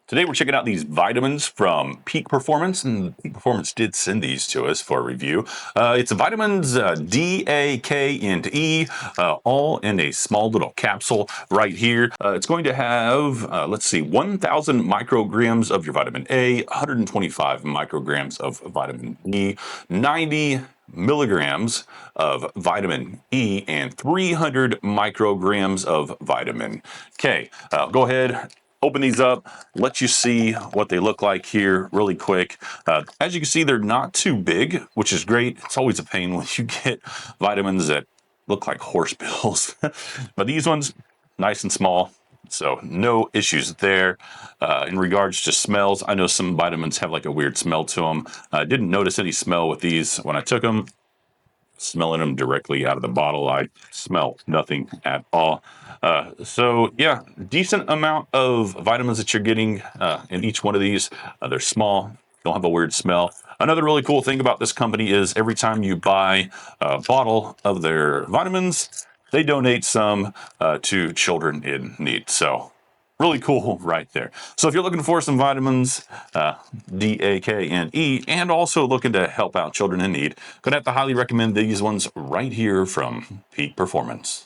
Today we're checking out these vitamins from Peak Performance, and Peak Performance did send these to us for review. It's vitamins D, A, K, and E, all in a small little capsule right here. It's going to have, 1,000 micrograms of your vitamin A, 125 micrograms of vitamin E, 90 milligrams of vitamin E, and 300 micrograms of vitamin K. Go ahead, open these up, let you see what they look like here really quick. As you can see, they're not too big, which is great. It's always a pain when you get vitamins that look like horse pills. But these ones, nice and small, so no issues there. In regards to smells, I know some vitamins have like a weird smell to them. I didn't notice any smell with these when I took them. Smelling them directly out of the bottle, I smell nothing at all. So yeah, decent amount of vitamins that you're getting in each one of these. They're small, don't have a weird smell. Another really cool thing about this company is every time you buy a bottle of their vitamins, they donate some to children in need. So really cool right there. So if you're looking for some vitamins, D, A, K, and E, and also looking to help out children in need, gonna have to highly recommend these ones right here from Peak Performance.